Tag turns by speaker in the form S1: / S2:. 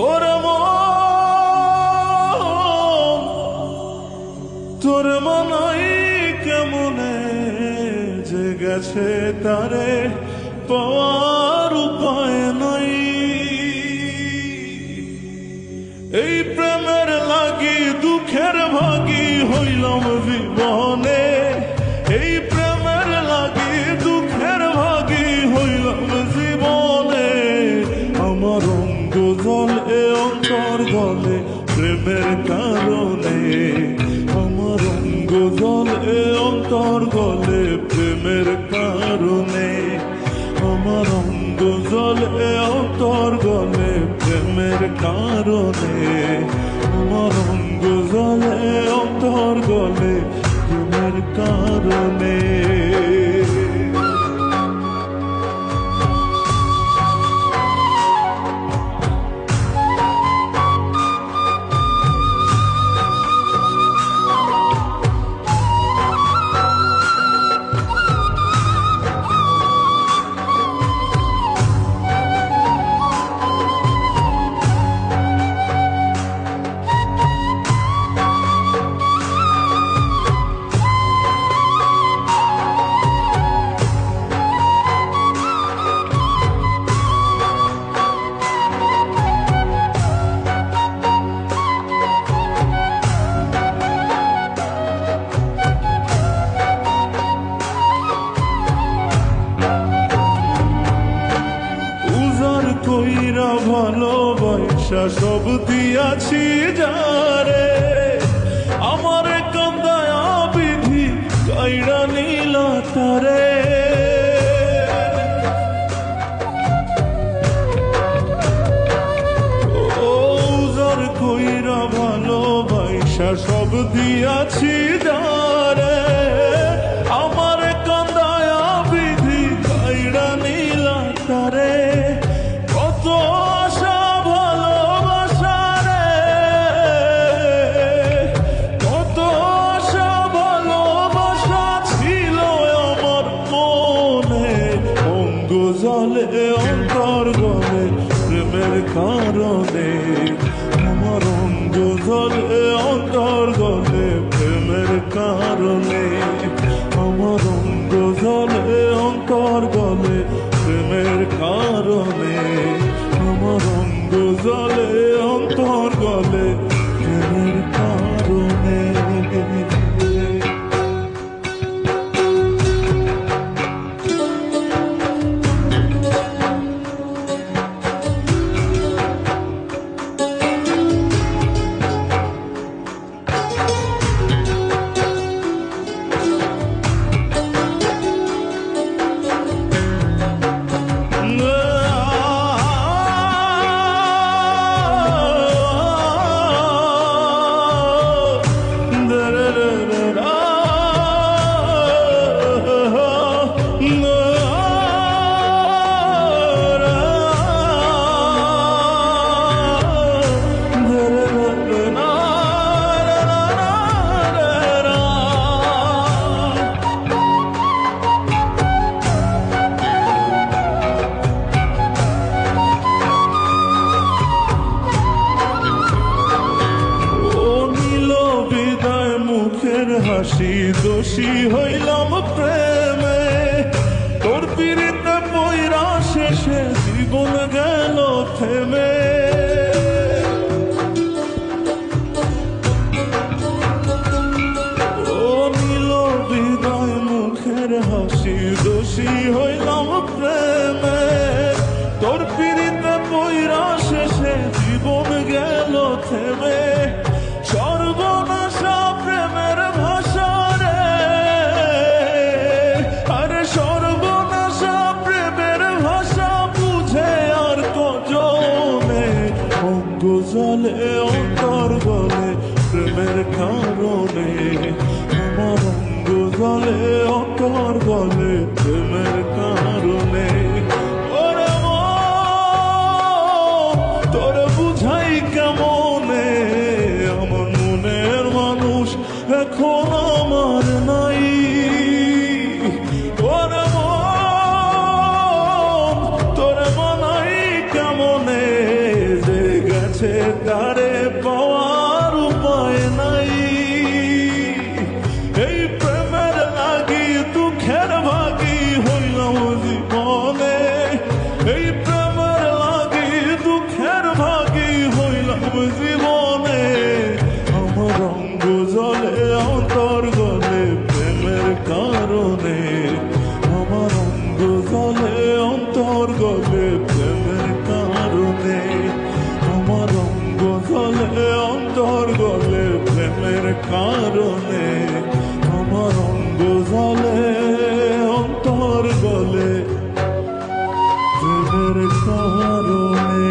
S1: ওরে মন তোর মনই কেমনে যে গেছে তারে পাওয়ার উপায় নাই। এই প্রেমের লাগি দুঃখের ভাগী হইলাম জীবনে, এই প্রেমের লাগি দুঃখের ভাগী হইলাম জীবনে। আমার অঙ্গ জল এ অন্তর গলে প্রেমের কারণে, আমার অঙ্গ জল এ অন্তর গলে প্রেমের কারণে, আমার অঙ্গ জল এ অন্তর গলে প্রেমের কারণে, আমার অঙ্গ জল এ অন্তর গলে প্রেমের কারণে। কইরা ভালোবাসা সব দিয়াছি যারে, আমার কান্দায়া বিধি কাইরা নীলা তারে। ওজার কইরা ভালোবাসা সব দিয়াছি যারে, আমার কান্দায়া বিধি কাইরা নীলা তারে। আশা ভালোবাসা রে, কত আশা ভালোবাসা ছিল আমার মনে, অঙ্গ জলে অন্তর গলে প্রেমের কারণে, আমার অঙ্গ জলে অন্তর গলে প্রেমের কারণে, আমার অঙ্গ জলে অন্তর গলে প্রেমের কারণে, আমার অঙ্গ জলে অন্তর গলে প্রেমের কারণে। হাসি দোষী হইলাম প্রেমে, তোর পিড়িতে পইরা শেষে জীবন গেল থেমে। ও নীল বিদায় মুখের হাসি দোষী হইলাম প্রেমে, তোর পিড়িতে পইরা শেষে জীবন গেল থেমে। সর্বনাশা প্রেমের ভাষা রে, আরে সর্বনাশা প্রেমের ভাষা বুঝে আর কজনে, অঙ্গ জলে অন্তর গলে প্রেমের কারণে, আমার অঙ্গ জলে অন্তর গলে প্রেমের কারণে। ওরে মন তোর বুঝাই কেমনে, আমার মনের মানুষ এখন আমার নাই। ওরে মন তোর মনাই কেমনে যে গেছে গেছে তারে পাওয়ার উপায় নাই। এই প্রেমের লাগি দুঃখের ভাগি হইলাম জীবনে, এই প্রেমের লাগি দুঃখের ভাগি হইলাম জীবনে। আমার অঙ্গ জলে অন্তর গলে প্রেমের কারণে, আমার অঙ্গ জলে অন্তর গলে প্রেমের কারণে, আমার অঙ্গ জলে অন্তর গলে প্রেমের কারণে, আমার অঙ্গ জলে অন্তর গলে প্রেমের কারণে।